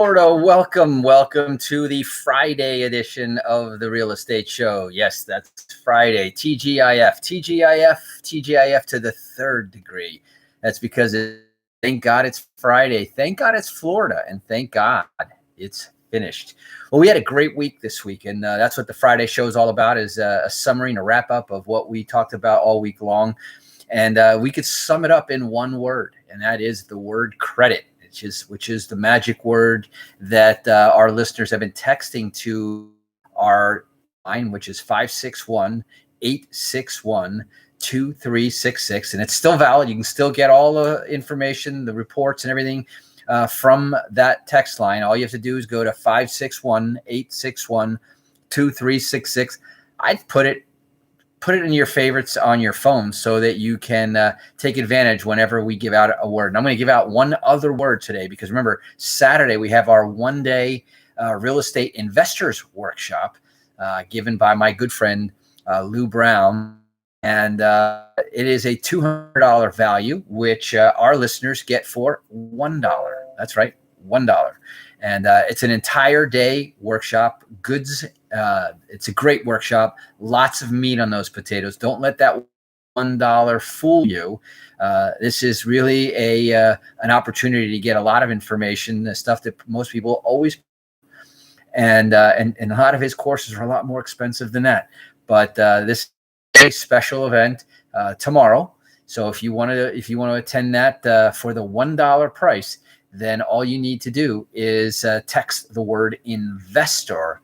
Florida, welcome to the Friday edition of the Real Estate Show. Yes, that's Friday. TGIF to the third degree. That's because thank God it's Friday. Thank God it's Florida, and thank God it's finished. Well, we had a great week this week, and that's what the Friday show is all about: is a summary and a wrap up of what we talked about all week long. And we could sum it up in one word, and that is the word credit, which is the magic word that our listeners have been texting to our line, which is 561-861-2366. And it's still valid. You can still get all the information, the reports and everything from that text line. All you have to do is go to 561-861-2366. I'd put it in your favorites on your phone so that you can take advantage whenever we give out a word. And I'm going to give out one other word today because remember, Saturday we have our one-day real estate investors workshop given by my good friend Lou Brown. And it is a $200 value, which our listeners get for $1. That's right, $1. And it's an entire day workshop. Goods. It's a great workshop. Lots of meat on those potatoes. Don't let that $1 fool you. This is really an opportunity to get a lot of information, the stuff that most people always. And a lot of his courses are a lot more expensive than that. But this is a special event tomorrow. So if you want to attend that for the $1 price, then all you need to do is text the word investor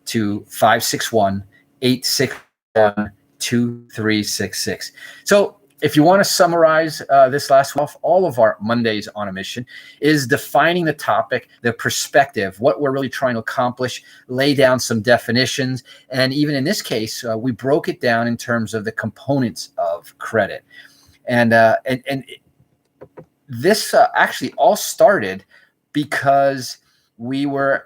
to 561-861-2366. So if you want to summarize this last week, all of our Mondays on a mission is defining the topic, the perspective, what we're really trying to accomplish, lay down some definitions. And even in this case, we broke it down in terms of the components of credit. And this actually all started because we were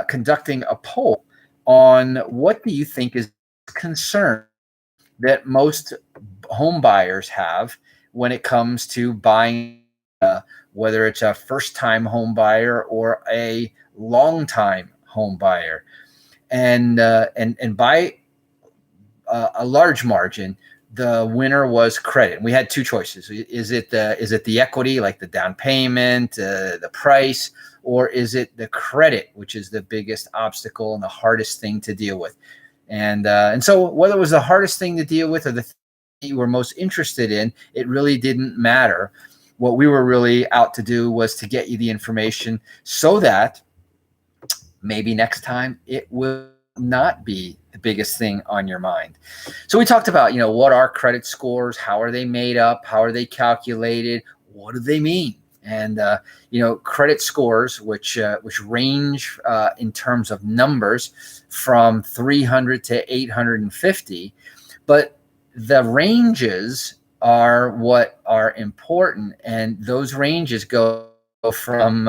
conducting a poll on what do you think is concern that most home buyers have when it comes to buying, whether it's a first-time home buyer or a long-time home buyer, and by a large margin, the winner was credit. We had two choices. Is it the equity, like the down payment, the price, or is it the credit, which is the biggest obstacle and the hardest thing to deal with? And so whether it was the hardest thing to deal with or the thing you were most interested in, it really didn't matter. What we were really out to do was to get you the information so that maybe next time it will not be the biggest thing on your mind. So we talked about, what are credit scores? How are they made up? How are they calculated? What do they mean? And, credit scores, which range in terms of numbers from 300 to 850, but the ranges are what are important. And those ranges go from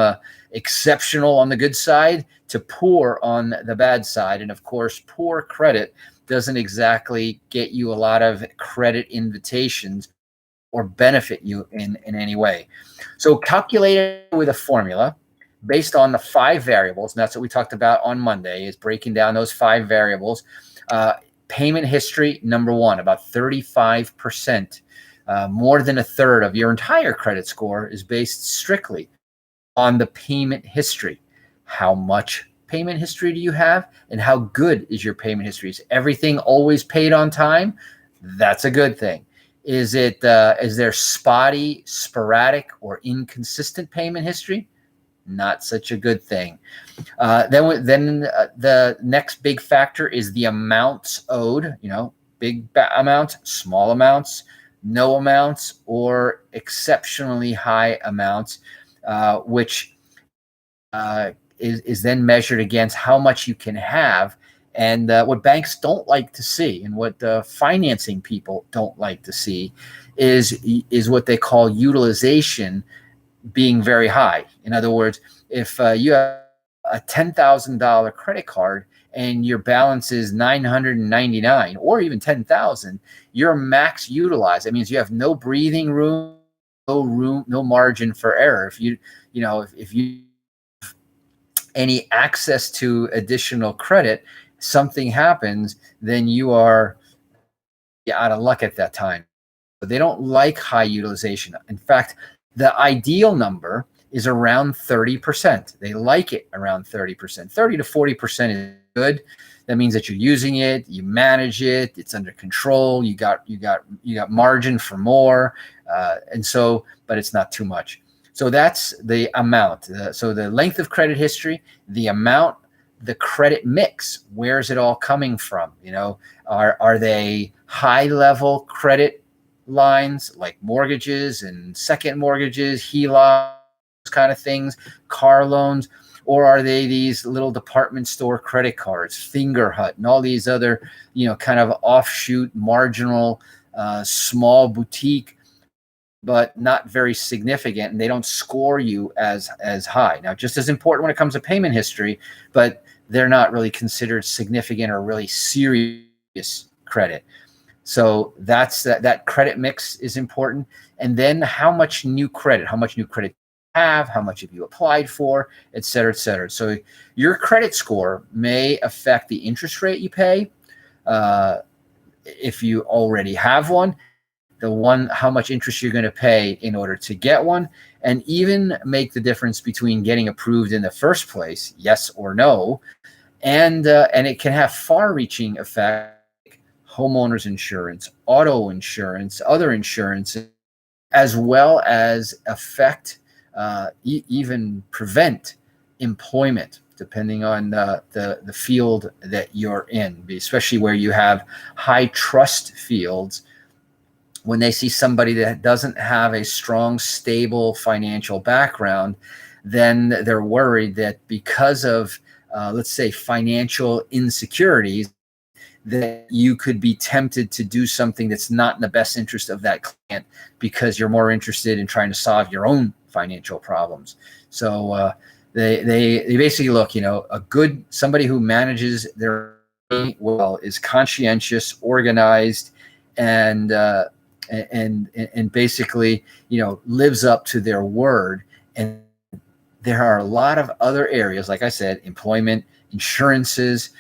exceptional on the good side to poor on the bad side. And of course, poor credit doesn't exactly get you a lot of credit invitations or benefit you in any way. So calculated with a formula based on the 5 variables, and that's what we talked about on Monday, is breaking down those 5 variables. Payment history, number one, about 35%, more than a third of your entire credit score is based strictly on the payment history. How much payment history do you have, and how good is your payment history? Is everything always paid on time? That's a good thing. Is there spotty, sporadic, or inconsistent payment history? Not such a good thing. Then the next big factor is the amounts owed. Big amounts, small amounts, no amounts, or exceptionally high amounts, which is then measured against how much you can have. And what banks don't like to see, and what financing people don't like to see, is what they call utilization being very high. In other words, if you have a $10,000 credit card and your balance is $999 or even $10,000, you're max utilized. That means you have no breathing room, no margin for error. If you any access to additional credit, something happens, then you are out of luck at that time. But they don't like high utilization. In fact, the ideal number is around 30%. They like it around 30%. 30 to 40% is good. That means that you're using it, you manage it, it's under control, you got margin for more, and so, but it's not too much. So that's the amount. So the length of credit history, the amount, the credit mix. Where's it all coming from? Are they high level credit lines like mortgages and second mortgages, HELOCs, kind of things, car loans, or are they these little department store credit cards, Fingerhut, and all these other, kind of offshoot, marginal, small boutique, but not very significant, and they don't score you as high. Now, just as important when it comes to payment history, but they're not really considered significant or really serious credit. So that's that credit mix is important. And then how much new credit have, how much have you applied for, et cetera, et cetera. So your credit score may affect the interest rate you pay, if you already have one, how much interest you're going to pay in order to get one, and even make the difference between getting approved in the first place, yes or no, and it can have far-reaching effects. Homeowners insurance, auto insurance, other insurance, as well as affect, even prevent employment, depending on the field that you're in, especially where you have high trust fields. When they see somebody that doesn't have a strong, stable financial background, then they're worried that because of, let's say, financial insecurities, that you could be tempted to do something that's not in the best interest of that client because you're more interested in trying to solve your own financial problems. So they basically look, somebody who manages their money well is conscientious, organized, and basically, lives up to their word. And there are a lot of other areas, like I said, employment, insurances,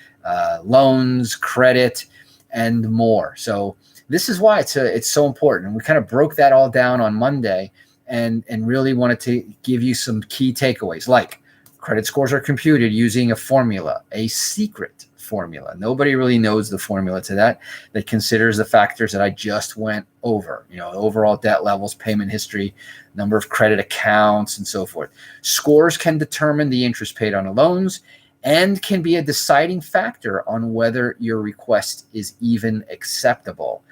loans, credit, and more. So this is why it's so important. And we kind of broke that all down on Monday, and really wanted to give you some key takeaways, like credit scores are computed using a formula, a secret formula. Nobody really knows the formula to that considers the factors that I just went over, overall debt levels, payment history, number of credit accounts, and so forth. Scores can determine the interest paid on the loans and can be a deciding factor on whether your request is even acceptable.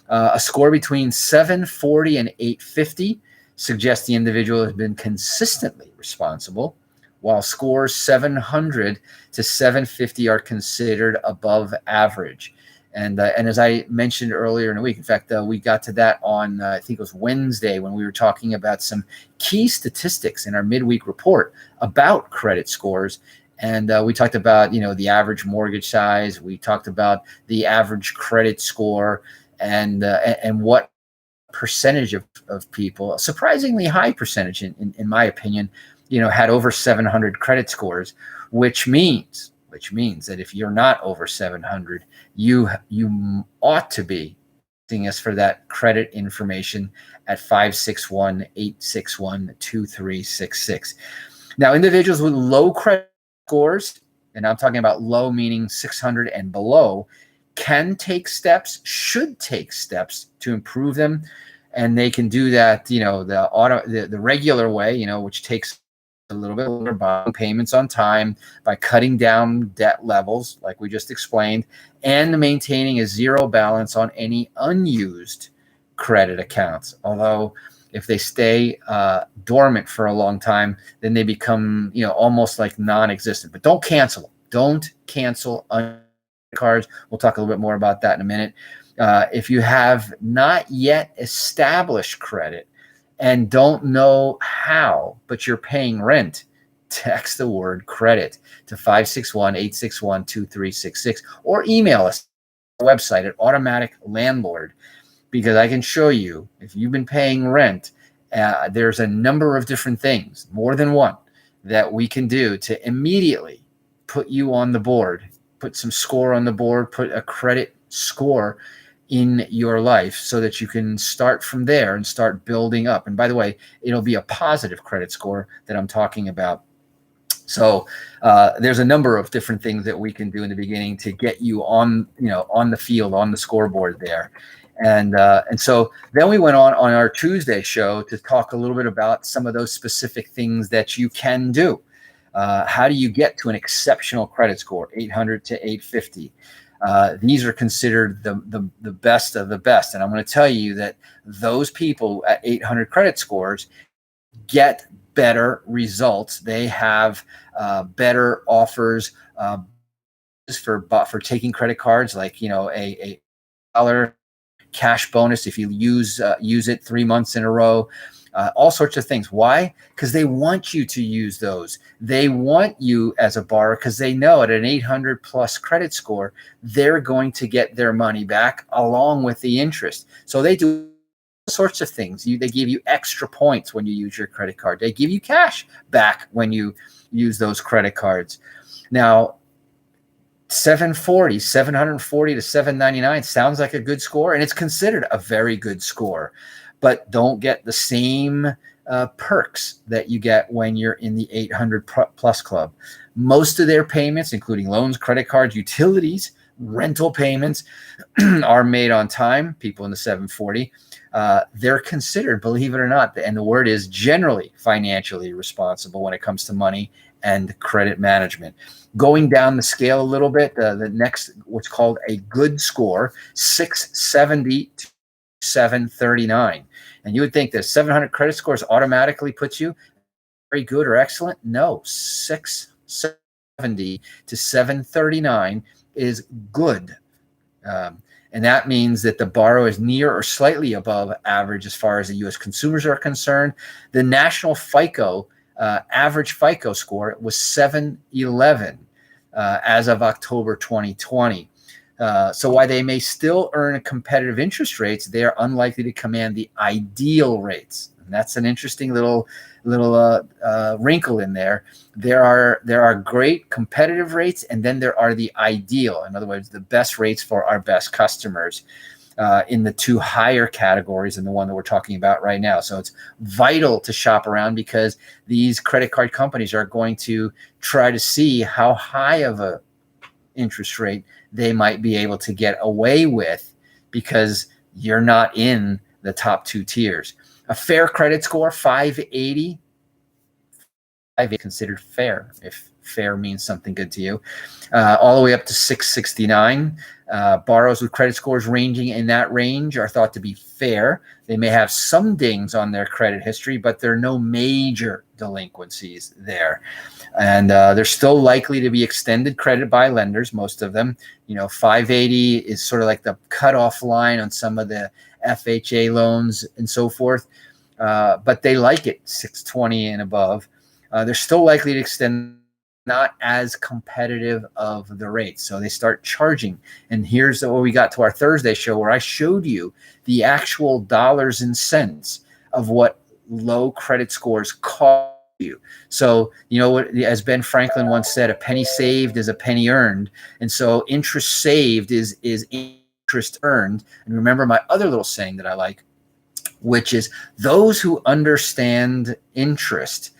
A score between 740 and 850 suggests the individual has been consistently responsible, while scores 700 to 750 are considered above average. And as I mentioned earlier in the week, in fact, we got to that on, I think it was Wednesday, when we were talking about some key statistics in our midweek report about credit scores. And we talked about, the average mortgage size. We talked about the average credit score, and what percentage of people, a surprisingly high percentage, in my opinion, had over 700 credit scores, which means that if you're not over 700, you ought to be asking us for that credit information at 561-861-2366. Now, individuals with low credit scores, and I'm talking about low meaning 600 and below, should take steps to improve them. And they can do that, the regular way, which takes a little bit longer, buying payments on time, by cutting down debt levels, like we just explained, and maintaining a zero balance on any unused credit accounts. Although if they stay dormant for a long time, then they become, almost like non-existent. But don't cancel them. Don't cancel cards. We'll talk a little bit more about that in a minute. If you have not yet established credit and don't know how, but you're paying rent, text the word credit to 561-861-2366, or email us at our website at Automatic Landlord, because I can show you, if you've been paying rent, there's a number of different things, more than one, that we can do to immediately put you on the board, put some score on the board, put a credit score in your life so that you can start from there and start building up. And by the way, it'll be a positive credit score that I'm talking about. So there's a number of different things that we can do in the beginning to get you on, on the field, on the scoreboard there. And so then we went on our Tuesday show to talk a little bit about some of those specific things that you can do. How do you get to an exceptional credit score, 800 to 850? These are considered the best of the best. And I'm going to tell you that those people at 800 credit scores get better results. They have better offers for taking credit cards, like a $1 cash bonus if you use it 3 months in a row. All sorts of things. Why? Because they want you to use those. They want you as a borrower because they know at an 800 plus credit score, they're going to get their money back along with the interest. So they do all sorts of things. They give you extra points when you use your credit card. They give you cash back when you use those credit cards. Now, 740 to 799 sounds like a good score, and it's considered a very good score, but don't get the same perks that you get when you're in the 800 plus club. Most of their payments, including loans, credit cards, utilities, rental payments, are made on time. People in the 740, they're considered, believe it or not, and the word is generally financially responsible when it comes to money and credit management. Going down the scale a little bit, the next, what's called a good score, 670 to 739. And you would think that 700 credit scores automatically puts you very good or excellent. No, 670 to 739 is good. And that means that the borrower is near or slightly above average as far as the U.S. consumers are concerned. The national FICO, average FICO score was 711 as of October 2020. So while they may still earn competitive interest rates, they are unlikely to command the ideal rates. And that's an interesting little wrinkle in there. There are great competitive rates, and then there are the ideal. In other words, the best rates for our best customers in the two higher categories and the one that we're talking about right now. So it's vital to shop around because these credit card companies are going to try to see how high of a interest rate they might be able to get away with because you're not in the top two tiers. A fair credit score, 580, considered fair, if fair means something good to you, all the way up to 669. Borrowers with credit scores ranging in that range are thought to be fair. They may have some dings on their credit history, but there are no major delinquencies there. And they're still likely to be extended credit by lenders, most of them. 580 is sort of like the cutoff line on some of the FHA loans and so forth. But they like it 620 and above. They're still likely to extend, not as competitive of the rates. So they start charging. And here's what we got to our Thursday show where I showed you the actual dollars and cents of what low credit scores cost you. So, what, as Ben Franklin once said, a penny saved is a penny earned. And so interest saved is interest earned. And remember my other little saying that I like, which is those who understand interest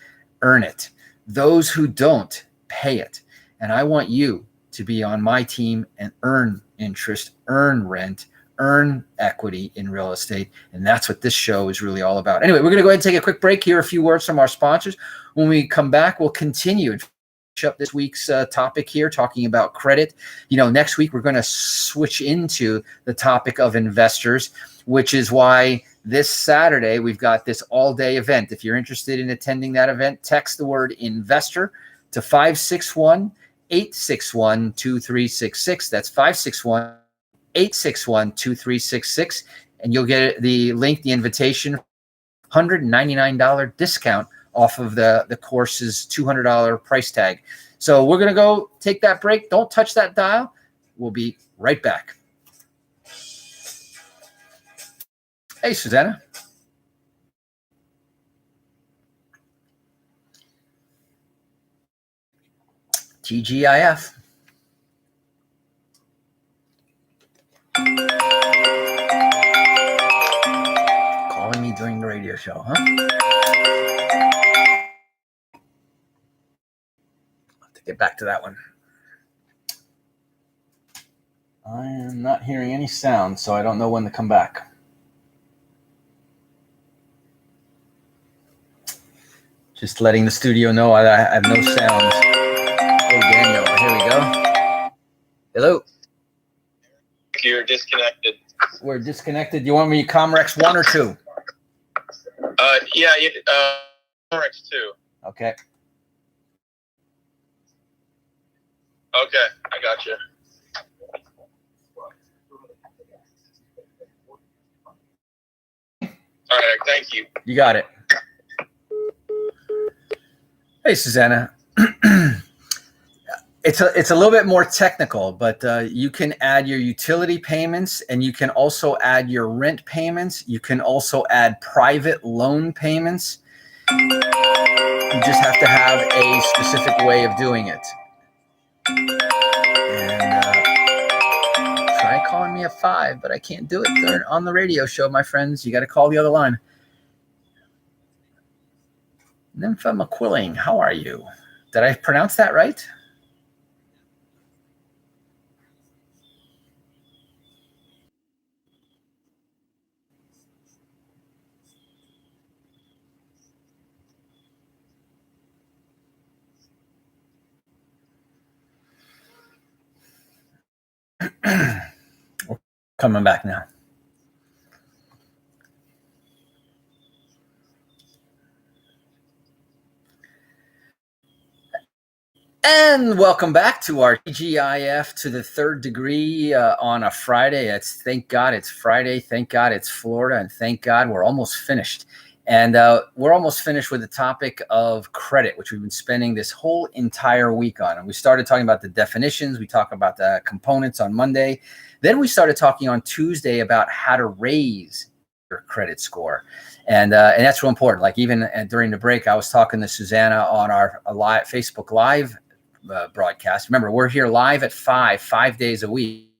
earn it. Those who don't pay it. And I want you to be on my team and earn interest, earn rent, earn equity in real estate. And that's what this show is really all about. Anyway, we're going to go ahead and take a quick break here. A few words from our sponsors. When we come back, we'll continue and finish up this week's topic here, talking about credit. Next week, we're going to switch into the topic of investors, which is why this Saturday, we've got this all-day event. If you're interested in attending that event, text the word investor to 561-861-2366. That's 561-861-2366. And you'll get the link, the invitation, $199 discount off of the course's $200 price tag. So we're going to go take that break. Don't touch that dial. We'll be right back. Hey, Susanna. TGIF. Calling me during the radio show, huh? I'll have to get back to that one. I am not hearing any sound, so I don't know when to come back. Just letting the studio know I have no sounds. Oh, Daniel, here we go. Hello. You're disconnected. We're disconnected. You want me Comrex 1 or 2? Yeah, Comrex 2. Okay. Okay, I got you. All right, thank you. You got it. Hey, Susanna. It's a little bit more technical, but you can add your utility payments, and you can also add your rent payments. You can also add private loan payments. You just have to have a specific way of doing it. And try calling me at 5, but I can't do it on the radio show, my friends. You got to call the other line. Nympha McQuilling, how are you? Did I pronounce that right? We're coming back now. And welcome back to our TGIF to the third degree on a Friday. Thank God it's Friday. Thank God it's Florida. And thank God we're almost finished. And we're almost finished with the topic of credit, which we've been spending this whole entire week on. And we started talking about the definitions. We talked about the components on Monday. Then we started talking on Tuesday about how to raise your credit score. And that's real important. Like even during the break, I was talking to Susanna on our Facebook Live broadcast. Remember, we're here live at 5 days a week,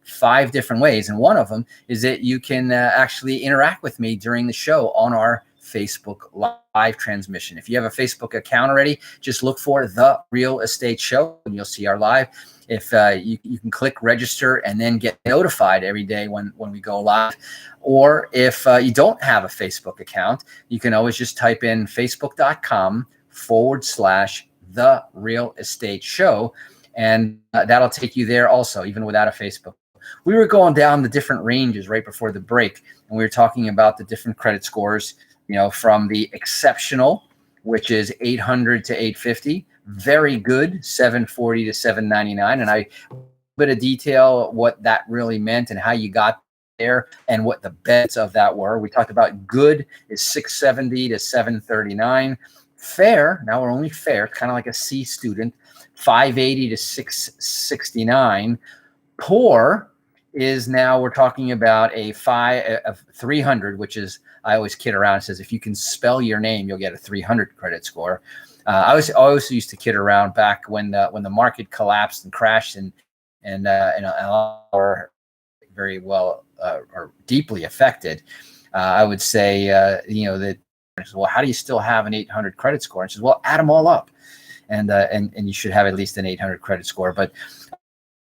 5 different ways. And one of them is that you can actually interact with me during the show on our Facebook live transmission. If you have a Facebook account already, just look for The Real Estate Show and you'll see our live. If you can click register and then get notified every day when we go live. Or if you don't have a Facebook account, you can always just type in facebook.com/The Real Estate Show, and that'll take you there also, even without a Facebook. We were going down the different ranges right before the break, and we were talking about the different credit scores, from the exceptional, which is 800 to 850, very good, 740 to 799, and I bit of detail what that really meant and how you got there and what the bets of that were. We talked about good is 670 to 739. Fair, now we're only fair, kind of like a C student, 580 to 669. Poor is now we're talking about a 300, which is, I always kid around. It says if you can spell your name, you'll get a 300 credit score. I also used to kid around back when the market collapsed and crashed and a lot were very well or deeply affected. I would say that. Well, how do you still have an 800 credit score? And says, well, add them all up, and you should have at least an 800 credit score. But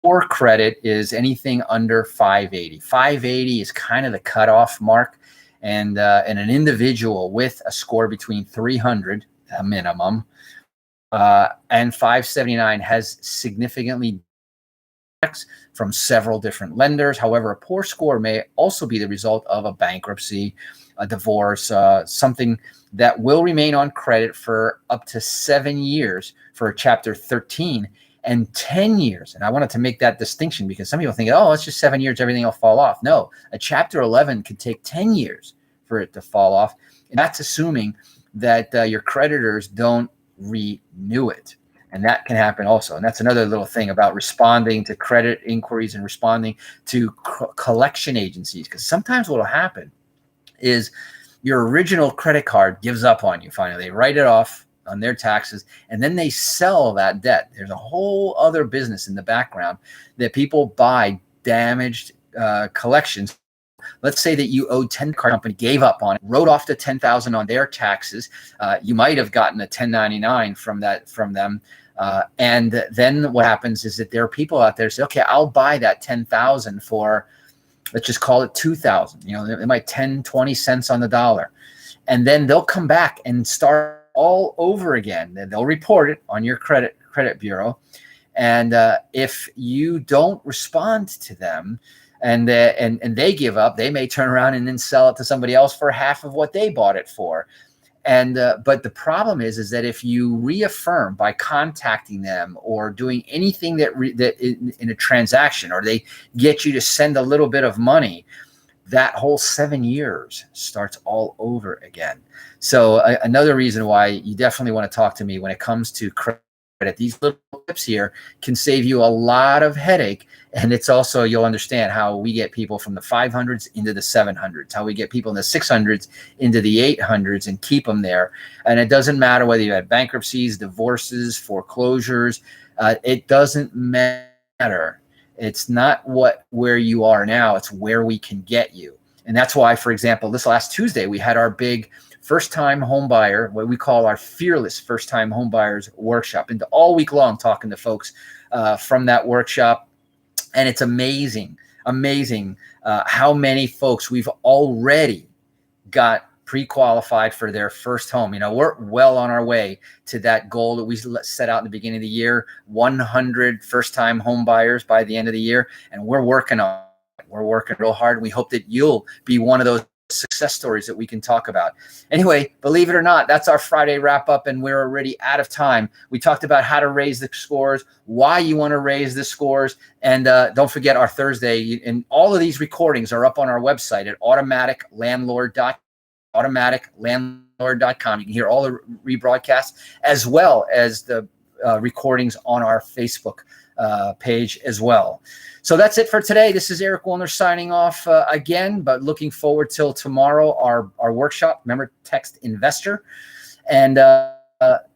poor credit is anything under 580. 580 is kind of the cutoff mark, and an individual with a score between 300, a minimum, and 579 has significantly from several different lenders. However, a poor score may also be the result of a bankruptcy, a divorce, something that will remain on credit for up to 7 years for a Chapter 13 and 10 years. And I wanted to make that distinction because some people think, oh, it's just 7 years, everything will fall off. No, a Chapter 11 could take 10 years for it to fall off. And that's assuming that your creditors don't renew it. And that can happen also. And that's another little thing about responding to credit inquiries and responding to collection agencies. Because sometimes what will happen is your original credit card gives up on you finally. They write it off on their taxes, and then they sell that debt. There's a whole other business in the background that people buy damaged collections. Let's say that you owed 10 card company, gave up on it, wrote off the 10,000 on their taxes. You might have gotten a 1099 from them. And then what happens is that there are people out there say, okay, I'll buy that 10,000 for, let's just call it 2,000. You know, they might 10, 20 cents on the dollar. And then they'll come back and start all over again. Then they'll report it on your credit bureau. And if you don't respond to them, and they give up, they may turn around and then sell it to somebody else for half of what they bought it for. And but the problem is that if you reaffirm by contacting them or doing anything that in a transaction, or they get you to send a little bit of money, that whole 7 years starts all over again. So another reason why you definitely want to talk to me when it comes to credit. These little tips here can save you a lot of headache. And it's also, you'll understand how we get people from the 500s into the 700s, how we get people in the 600s into the 800s and keep them there. And it doesn't matter whether you had bankruptcies, divorces, foreclosures. It doesn't matter. It's not where you are now. It's where we can get you. And that's why, for example, this last Tuesday, we had our big first-time home buyer, what we call our Fearless First-Time Home Buyers Workshop. And all week long talking to folks from that workshop. And it's amazing how many folks we've already got pre-qualified for their first home. You know, we're well on our way to that goal that we set out in the beginning of the year, 100 first-time home buyers by the end of the year. And we're working real hard. We hope that you'll be one of those success stories that we can talk about. Anyway, believe it or not, that's our Friday wrap up, and we're already out of time. We talked about how to raise the scores, why you want to raise the scores, and don't forget our Thursday. And all of these recordings are up on our website at automaticlandlord.com. You can hear all the rebroadcasts as well as the recordings on our Facebook page as well. So that's it for today. This is Eric Woolner signing off again, but looking forward till tomorrow, our workshop. Remember, text investor and to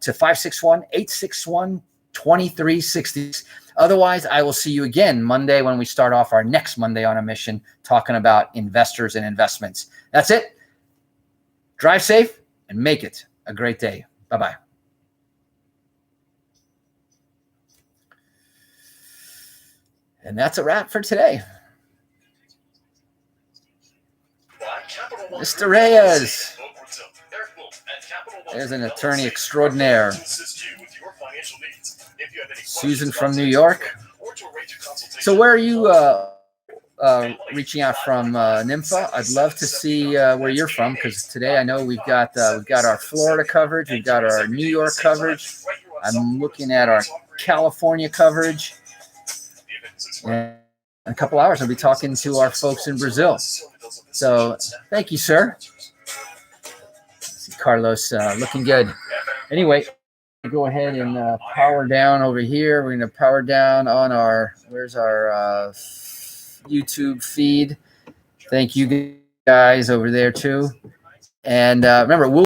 561-861-2360. Otherwise, I will see you again Monday when we start off our next Monday on a Mission, talking about investors and investments. That's it. Drive safe and make it a great day. Bye-bye. And that's a wrap for today. Mr. Reyes. There's an attorney extraordinaire. Susan from New York. So where are you reaching out from, Nympha? I'd love to see where you're from, because today I know we've got our Florida coverage. We've got our New York coverage. I'm looking at our California coverage. And in a couple hours, I'll be talking to our folks in Brazil. So thank you, sir. See Carlos looking good. Anyway, go ahead and power down over here. We're going to power down on where's our YouTube feed. Thank you guys over there too. And remember, we'll